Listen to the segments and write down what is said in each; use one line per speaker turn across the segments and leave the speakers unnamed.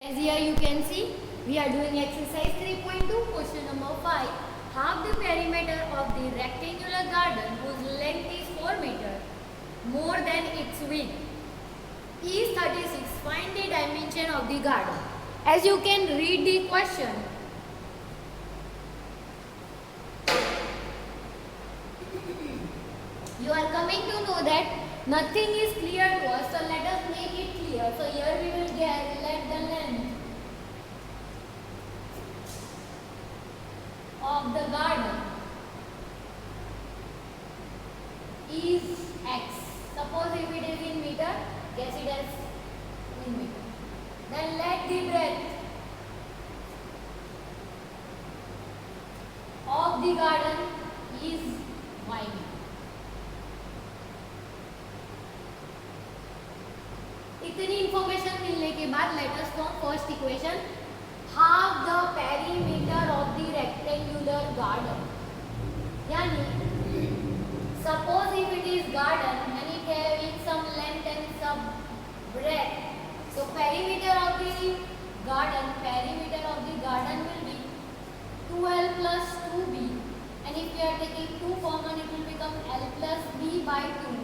As here you can see, we are doing exercise 3.2, question number 5. Half the perimeter of the rectangular garden whose length is 4 meter more than its width is 36. Find the dimension of the garden. As you can read the question, you are coming to know that nothing is clear to us, so let us make it clear. So here we will get let the length of the garden is x. Suppose if it is in meter, guess it as in meter. Then let the breadth of the garden is y. इतनी information मिलने के बाद let us form first equation. Half the perimeter of the rectangular garden, यानी suppose if it is garden and it having some length and some breadth, so perimeter of the garden will be 2l plus 2b, and if we are taking 2 common it will become l plus b by 2.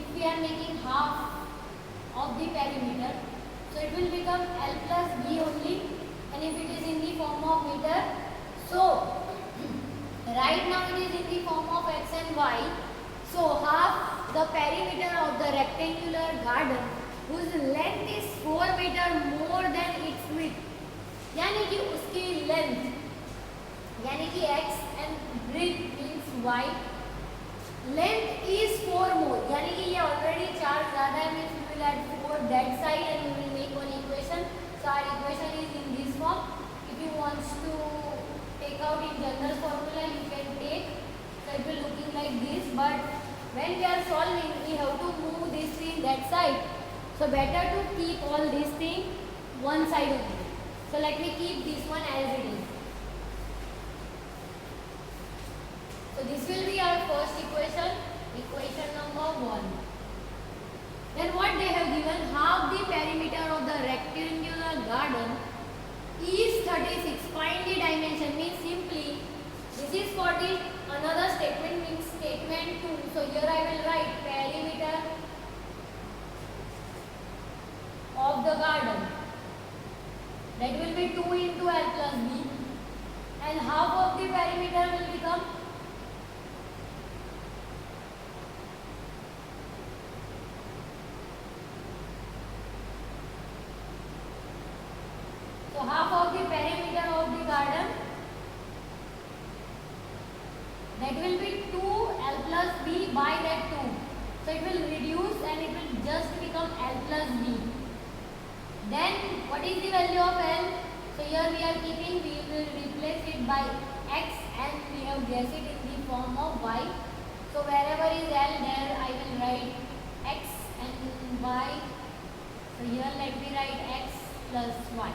If we are making half of the perimeter, so it will become l plus b only, and if it is in the form of meter, so right now it is in the form of x and y, so half the perimeter of the rectangular garden whose length is 4 meter more than its width, यानी कि उसकी length यानी कि x and width means y, length is 4 more, यानी कि ये already 4 ज़्यादा है, means we will add 4 that side and we will make one equation. So our equation is in this form. If you want to take out in general formula, you can take. So it will looking like this, but when we are solving, we have to move this thing that side. So better to keep all these thing one side only. So let me keep this one as it is. So this will be our first equation, equation number 1. Then what they have given, half the perimeter of the rectangular garden is 36. Find the dimension, means simply this is for the another statement, means statement 2. So here I will write perimeter of the garden, that will be 2 into l plus b, and half of the perimeter will become half of the perimeter of the garden, that will be 2 l plus b by that 2. So it will reduce and it will just become l plus b. Then what is the value of l? So here we are keeping, we will replace it by x and we have guessed it in the form of y. So wherever is l, there I will write x and y. So here let me write x plus y.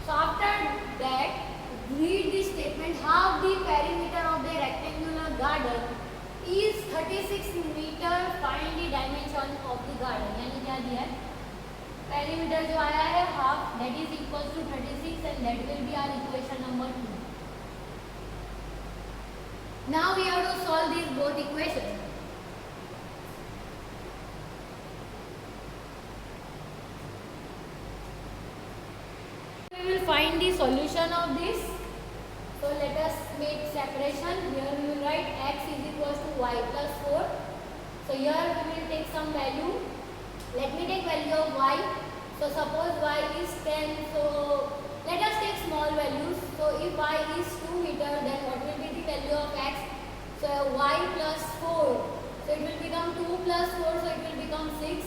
So after that, read this statement, half the perimeter of the rectangular garden is 36 meter. Find the dimension of the garden. यानी क्या दिया है, perimeter जो आया है half, that is equals to 36, and that will be our equation number 2. Now we have to solve these both equations. We will find the solution of this. So let us make separation. Here we will write x is equals to y plus 4. So here we will take some value. Let me take value of y. So suppose y is 10. So let us take small values. So if y is 2 meter, then what will be the value of x? So y plus 4. So it will become 2 plus 4. So it will become 6.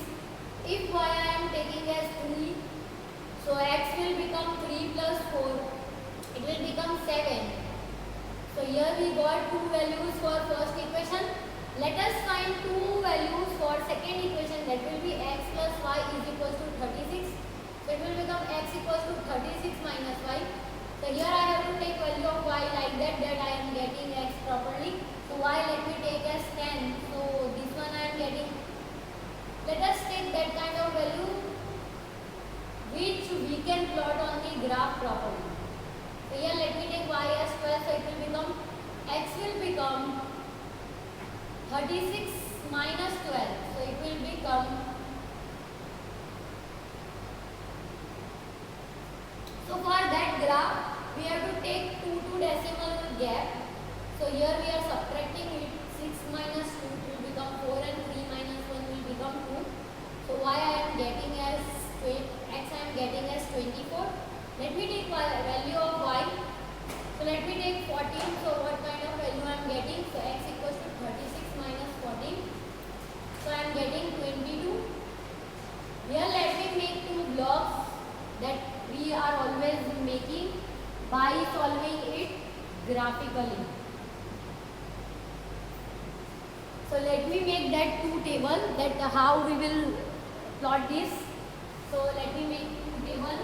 If y I am taking as 3, so x will become 3 plus 4, it will become 7. So here we got 2 values for first equation. Let us find 2 values for second equation, that will be x plus y is equals to 36. So it will become x equals to 36 minus y. So here I have to take value of y like that, I am getting x properly. So y let me take as 10. So this one I am getting. Let us take that kind of value. which we can plot on the graph properly. So here let me take y as 12, so it will become, x will become 36 minus 12, so it will become, so for that graph we have to take 2 decimal gap. So here we are subtracting it, 6 minus 2 will become 4 and 3 minus 1 will become 2. So y I am getting as x I am getting as 24. Let me take value of y. So let me take 14. So what kind of value I am getting? So x equals to 36 minus 14. So I am getting 22. Here let me make two blocks that we are always making by solving it graphically. So let me make that two table, that how we will plot this. So let me make two table.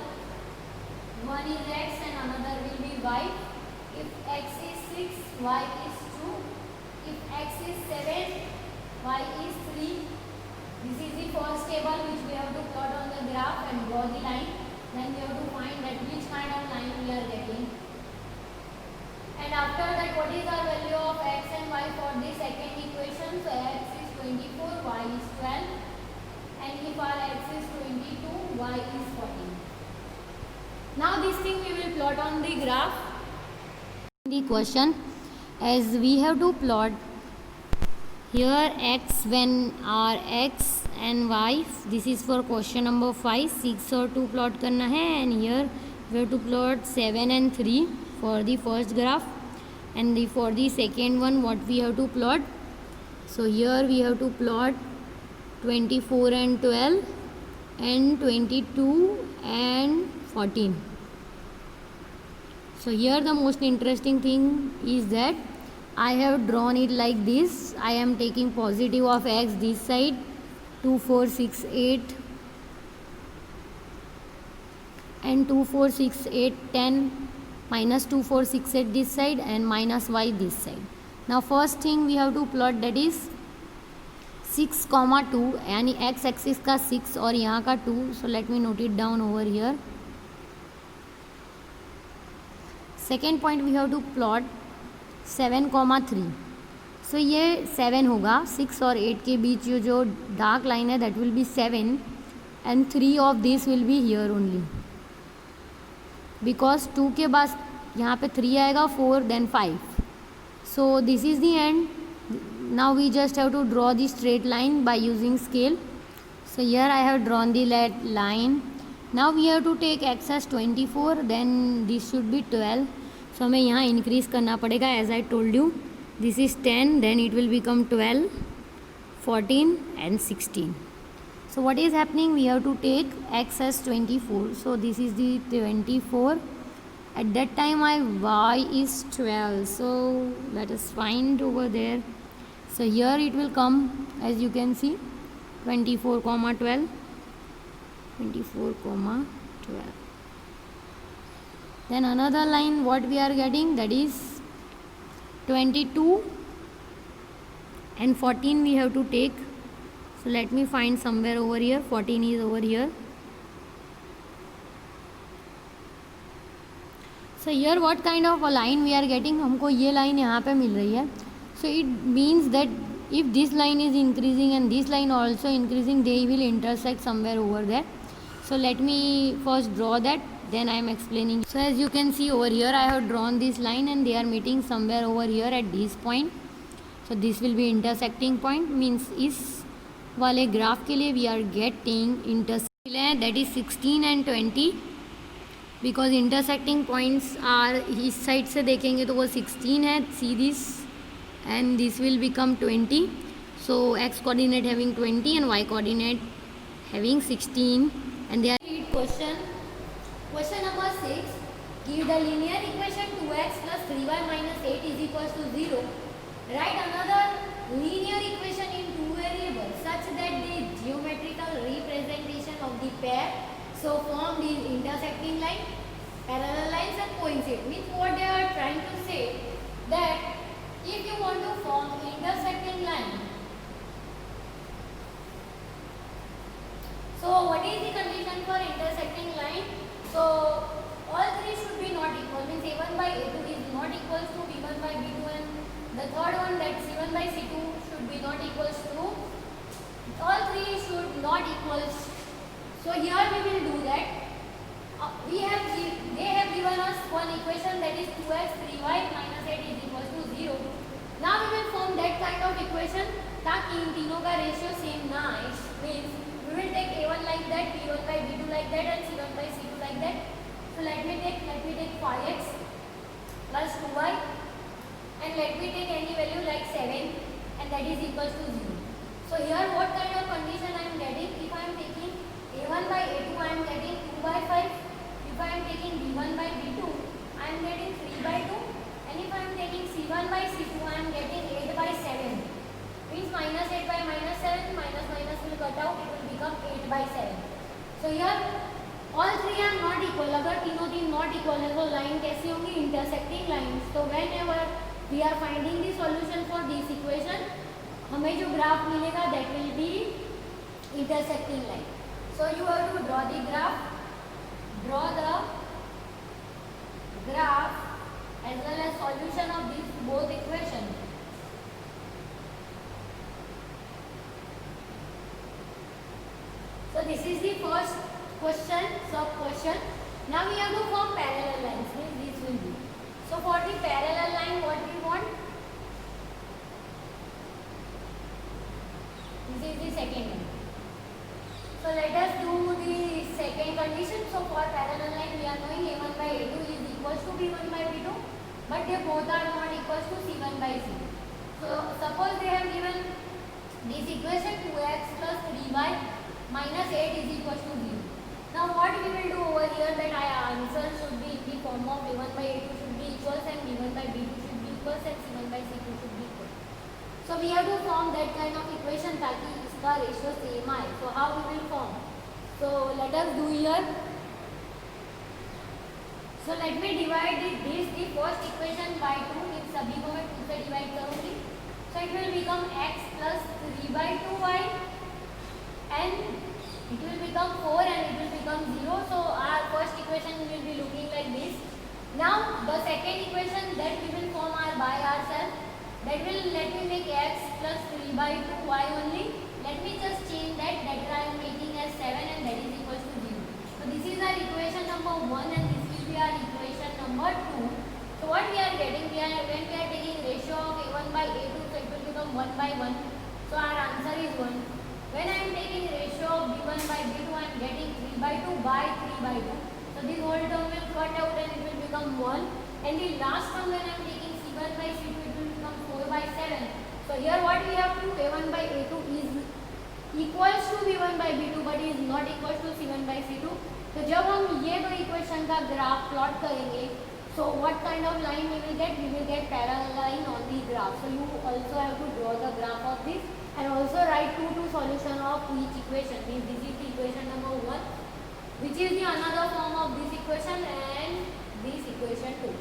One is x and another will be y. If x is 6, y is 2. If x is 7, y is 3. This is the first table which we have to plot on the graph and draw the line. Then we have to find that which kind of line we are getting. And after that, what is our value of x and y for the second equation? So x is 24, y is 12. And if our x is 22, y is 14. Now this thing we will plot on the graph. The question, as we have to plot here x when our x and y, this is for question number 5, 6 और 2 plot करना है, and here we have to plot 7 and 3 for the first graph, and for the second one what we have to plot. So here we have to plot 24 and 12 and 22 and 14. So here the most interesting thing is that I have drawn it like this. I am taking positive of x this side, 2, 4, 6, 8 and 2, 4, 6, 8, 10, minus 2, 4, 6, 8 this side and minus y this side. Now first thing we have to plot, that is 6, 2 यानी x axis का 6 और यहाँ का 2. So let me note it down over here. Second point we have to plot 7, 3. So ये 7 होगा, 6 और 8 के बीच ये जो डार्क लाइन है that will be 7 and 3 of this will be here only, because 2 के बाद यहाँ पे 3 आएगा, 4 then 5. So this is the end. Now we just have to draw the straight line by using scale. So here I have drawn the line. Now we have to take x as 24, then this should be 12. So हमें यहाँ increase करना पड़ेगा. As I told you, this is 10, then it will become 12, 14 and 16. So what is happening? We have to take x as 24. So this is the 24. At that time my y is 12. So let us find over there. So here it will come, as you can see, 24, 12, 24, 12. Then another line what we are getting, that is 22 and 14 we have to take. So let me find somewhere over here. 14 is over here. So here what kind of a line we are getting? हमको ये line यहाँ पे मिल रही है. So it means that if this line is increasing and this line also increasing, they will intersect somewhere over there. So let me first draw that, then I am explaining. So as you can see over here, I have drawn this line and they are meeting somewhere over here at this point. So this will be intersecting point, means इस वाले graph के लिए we are getting intersecting, that is 16 and 20, because intersecting points are इस side से देखेंगे तो वो 16 है, see this, and this will become 20. So x coordinate having 20 and y coordinate having 16, and they are question number 6. Give the linear equation 2x plus 3y minus 8 is equals to 0. Write another linear equation in two variables such that the geometrical representation of the pair so form these intersecting line, parallel lines and coincide. Means what they are trying to say, that if you want to form intersecting line, so what is the condition condition for intersecting line. So all three should be not equal. Means A1 by A2 is not equals to B1 by B2, and the third one, that C1 by C2 should be not equals to. All three should not equals. So here we will do that. They have given us one equation, that is 2x 3y minus 8 is equals to 0. Now we will form that kind of equation ताकि इन तीनों का ratio same ना आए. Means we will take A1 like that, B1 by B2 like that, and C1 by C2 like that. So let me take 5x plus 2y, and let me take any value like 7, and that is equals to 0. So here what kind of condition I am getting? If I am taking A1 by A2, I am getting 2 by 5. If I am taking B1 by B2, I am getting 3 by 2. And if I am taking C1 by C2, I am getting 8 by 7. Means minus 8 by minus 7, minus minus will cut out, it will become 8 by 7. So here all three are not equal. अगर तीनों तीन not equal है तो line कैसी होंगी? Intersecting lines. So whenever we are finding the solution for this equation, हमें जो graph मिलेगा that will be intersecting line. So you have to draw the graph. Draw the graph as well as solution of these both equations. So this is the first question, sub question. Now we have to form parallel lines. This will be. So for the parallel line, what we want? This is the second one. So let us do the second condition. So for parallel line, we are knowing A1 by A2 is equals to B1 by B2, but they both are not equals to C1 by C2. So suppose they have given this equation 2x plus 3y minus 8 is equals to 0. Now what we will do over here, that our answer should be in the form of A1 by A2 should be equals, and B1 by B2 should be equals, and C1 by C2 should be equal. So we have to form that kind of equation ताकि इसका ratio same आए. So how we will form? So let us do here. So let me divide the first equation by 2. इन सभी को मैं 2 से divide करूँगी. So it will become x plus 3 by 2y, and it will become 4, and it will become 0. So our first equation will be looking like this. Now the second equation that we will form by ourselves, that will, let me make x plus 3 by 2y only. Let me just change that I am making as 7, and that is equals to 0. So this is our equation number 1, and this will be our equation number 2. So what we are getting, when we are taking ratio of A1 by A2, so it will become 1 by 1. So our answer is 1. When I am taking ratio of B1 by B2, I am getting 3 by 2 by 3 by 2. So this whole term will cut out, and it will become 1. And the last term, when I am taking C1 by C2, it will become 4 by 7. So here what we have to, A1 by A2 is equals to B1 by B2, but is not equals to C1 by C2. तो जब हम ये दो equation का graph plot करेंगे, so what kind of line we will get? We will get parallel line on the graph. So you also have to draw the graph of this, and also write 2 solution of each equation. Means this is the equation number 1, which is the another form of this equation, and this equation 2.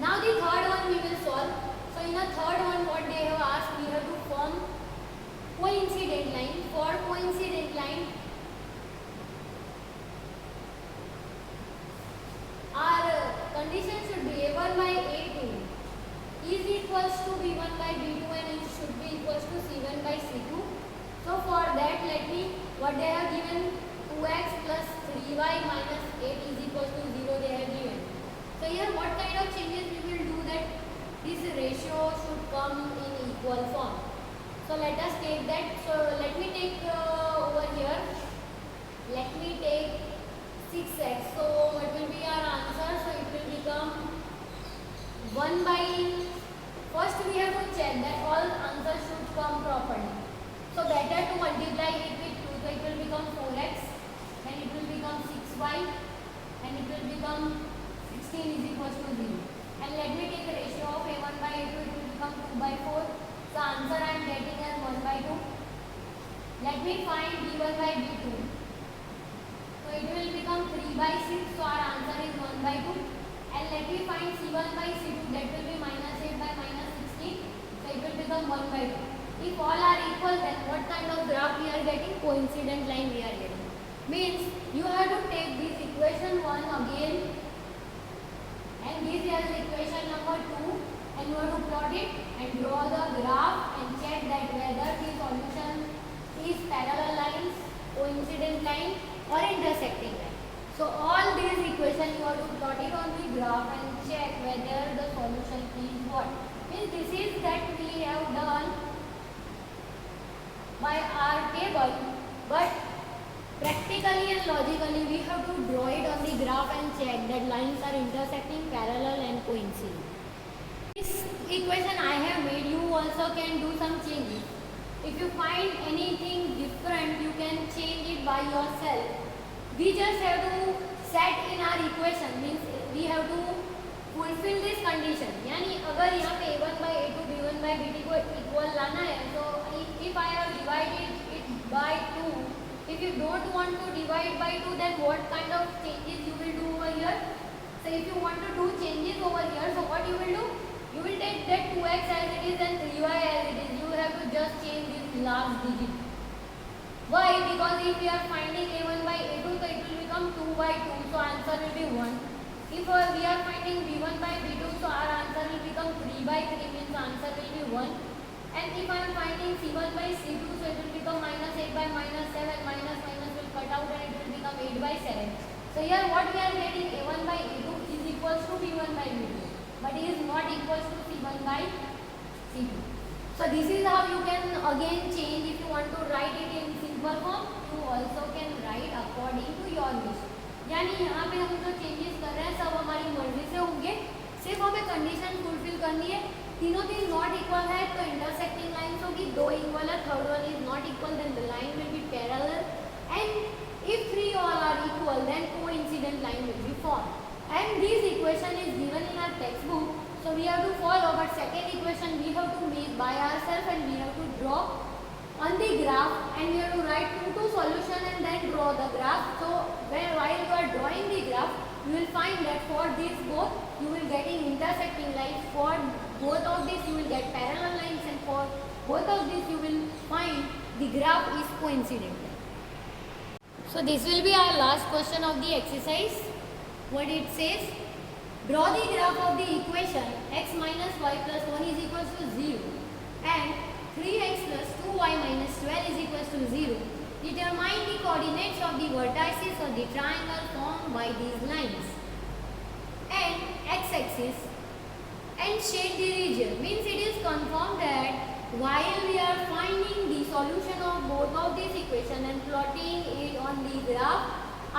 Now the third one we will solve. So in the third one, what they have asked, we have to form coincident line. For coincident line, our condition should be A1 by A2 is equals to B1 by B2, and it should be equals to C1 by C2. So for that, let me, what they have given, 2x plus 3y minus 8 is equals to 0 they have given. So here what kind of changes we will do, that this ratio should come in equal form. So let us take that. So let me take over here, let me take 6x. So what will be our answer? So it will become 1 by, first we have to check that all answers should come properly. So better to multiply it with 2, so it will become 4x, then it will become 6y, and it will become 16 is equals to 0. And let me take the ratio of A1 by A2, it will become 2 by 4. So answer I am getting as 1 by 2. Let me find B1 by B2. So it will become 3 by 6. So our answer is 1 by 2. And let me find C1 by C2. That will be minus 8 by minus 16. So it will become 1 by 2. If all are equal, then what kind of graph we are getting? Coincident line we are getting. means you have to take this equation 1 again and this is equation number 2 and you have to plot it and draw the graph and check that whether the solution is parallel lines, coincident line or intersecting line. So all these equations you have to plot it on the graph and check whether the solution is what. Means this is that we have done by our table, but practically and logically we have to draw it on the graph and check that lines are intersecting, parallel and coincident. This equation I have made, you also can do some changes. If you find anything different, you can change it by yourself. We just have to set in our equation, means we have to fulfill this condition. यानी अगर यहाँ पे a1 by a2 b1 by b2 को equal लाना है, so if I have divided it by 2, if you don't want to divide by 2, then what kind of changes you will do over here? So if you want to do changes over here, so what you will do? You will take that 2x as it is and 3y as it is. You have to just change this last digit. Why? Because if we are finding a1 by a2, so it will become 2 by 2, so answer will be 1. If we are finding b1 by b2, so our answer will become 3 by 3, means answer will be 1. And if I am finding c1 by c2, so it will become minus 8 by minus 7, minus will cut out and it will become 8 by 7. So here what we are getting, a1 by a2 is equals to b1 by b2, but it is not equals to c1 by c2. So this is how you can again change. If you want to write it in simple form, you also can write according to your wish. यानी यहाँ पे हम जो changes कर रहे हैं सब हमारी मर्जी से होंगे, सिर्फ हमें कंडीशन फुलफिल करनी है. तीनों तीन नॉट इक्वल है तो इंटरसेक्टिंग लाइन्स होगी, दो इक्वल है, third one is not equal, then the line will be parallel, and if three all are equal then coincident line will be form. And this equation is given in our text book, so we have to follow, but second equation we have to make by ourselves and we have to draw on the graph and we have to write two solution and then draw the graph. So while you are drawing the graph, you will find that for this both you will getting intersecting lines, for both of these you will get parallel lines, and for both of these you will find the graph is coincident. So this will be our last question of the exercise. What it says, draw the graph of the equation x minus y plus 1 is equals to 0 and 3x plus 2y minus 12 is equals to 0. Determine the coordinates of the vertices of the triangle formed by these lines and x-axis and shade the region. Means it is confirmed that while we are finding the solution of both of these equations and plotting it on the graph,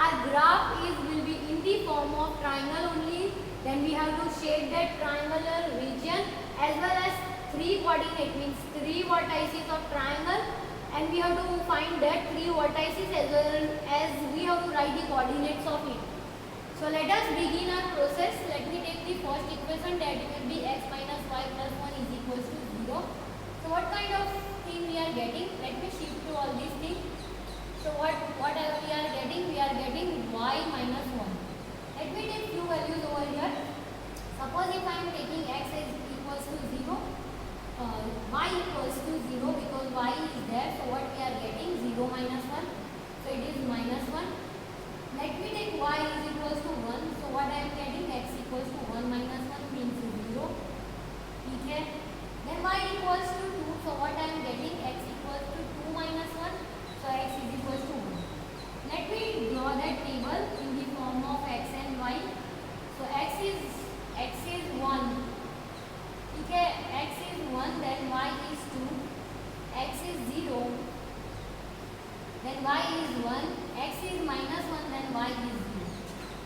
our graph will be in the form of triangle only. Then we have to shade that triangular region as well as three coordinate, means three vertices of triangle, and we have to find that three vertices as well as we have to write the coordinates of it. So let us begin our process. Let me take the first equation, that will be x minus y plus 1 is equals to 0. So what kind of thing we are getting? Let me shift to all these things. So what we are getting? We are getting y minus 1. Let me take few values over here. Suppose if I am taking x is equals to 0, y equals to 0 because y is there. So what we are getting? 0 minus 1. So it is minus 1. Let me take y is equals to 1. So what I am getting? X equals to 1 minus 1 means 0. Okay. Then y equals to 2. So what I am getting? X equals to 2 minus 1. So x is equals to 1. Let me draw that table in the form of x and y. So x is 1. Okay, x is 1, then y is 2. X is 0, then y is 1. X is minus 1, then y is 0.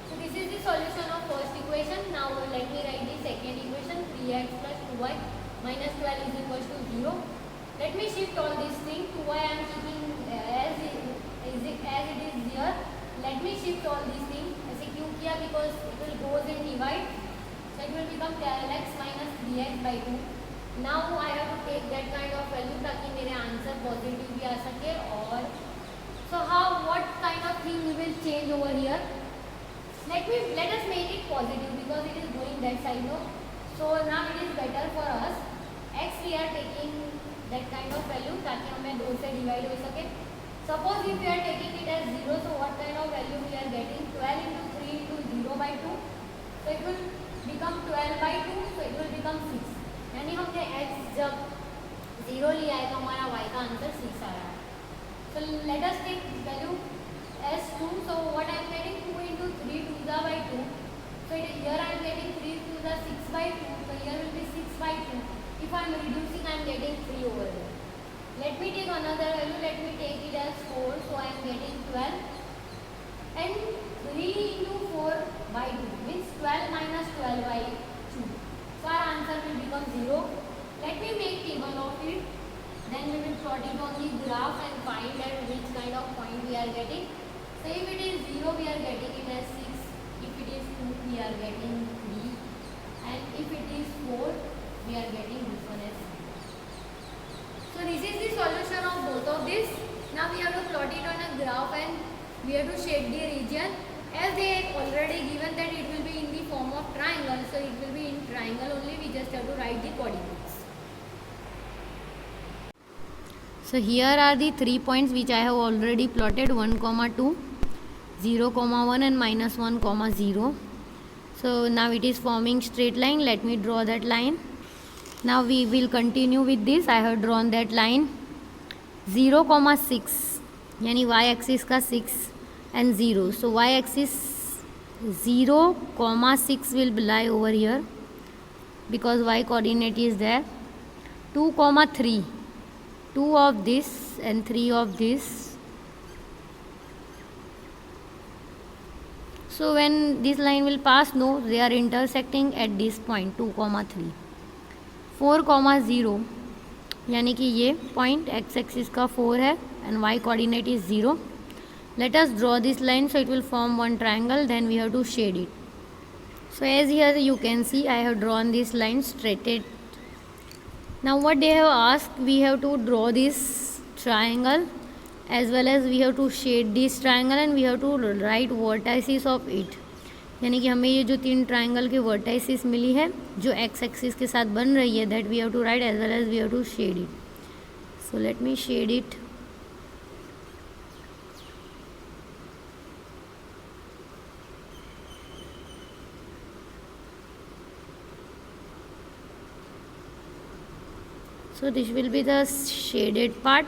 So this is the solution of first equation. Now let me write the second equation. 3x plus 2y minus 12 is equals to 0. Let me shift all these things. 2y I am keeping as it is here. Let me shift all these things. ऐसे क्यों किया? Because it will goes and divide. So it will become 12x minus 3x by 2. Now I have to take that kind of value ताकि मेरे answer positive भी आ सके. और so what kind of thing we will change over here? Let us make it positive because it is going that side, no? So now it is better for us. X we are taking that kind of value ताकि हमें 2 से divide हो सके. Suppose if we are taking it as 0, so what kind of value we are getting? 12 into 3 into 0 by 2. So it will become 12 by 2, so it will become 6. यानी हमने x जब 0 लिया है तो हमारा y का आंसर 6 आ रहा है. So let us take value as 2. So what I am getting? 2 into 3 2 by 2. So here I am getting 3 2 6 by 2. So here will be 6 by 2. If I am reducing, I am getting 3 over there. Let me take another value. Let me take it as 4. So I am getting 12. And 3 into 4 by 2 means 12 minus 12 by 2. So our answer will become 0. Let me make table of it. Then we will plot it on the graph and find at which kind of point we are getting. So if it is 0, we are getting it as 6. If it is 2, we are getting 3. And if it is 4, we are getting this one as 3. So this is the solution of both of this. Now we have to plot it on a graph and we have to shade the region. As they have already given that it will be in the form of triangle, so it will be in triangle only. We just have to write the coordinates. So here are the 3 points which I have already plotted: 1, 2, 0, 1 and -1, 0. So now it is forming straight line. Let me draw that line. Now we will continue with this. I have drawn that line. 0, 6 यानी y axis का 6 and 0. So y axis 0, 6 will lie over here because y coordinate is there. 2, 3. 2 of this and 3 of this. So when this line will pass, no, they are intersecting at this point 2, 3. 4, 0 यानी कि ये point x axis का 4 है and y coordinate is 0. Let us draw this line so it will form one triangle. Then we have to shade it. So as here you can see, I have drawn this line straight. Now what they have asked, we have to draw this triangle as well as we have to shade this triangle and we have to write vertices of it. यानी कि हमें ये जो 3 triangle के vertices मिली है जो x axis के साथ बन रही है, that we have to write as well as we have to shade it. So let me shade it. So this will be the shaded part.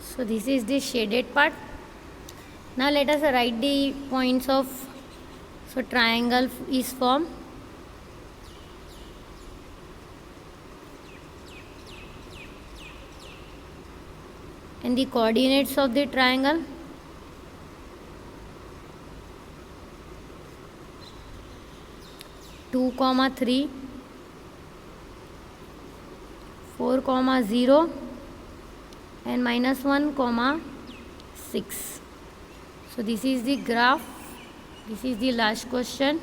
So this is the shaded part. Now let us write the points of, so triangle is formed. And the coordinates of the triangle. Two, 3, 4, 0 and -1, 6. So this is the graph. This is the last question.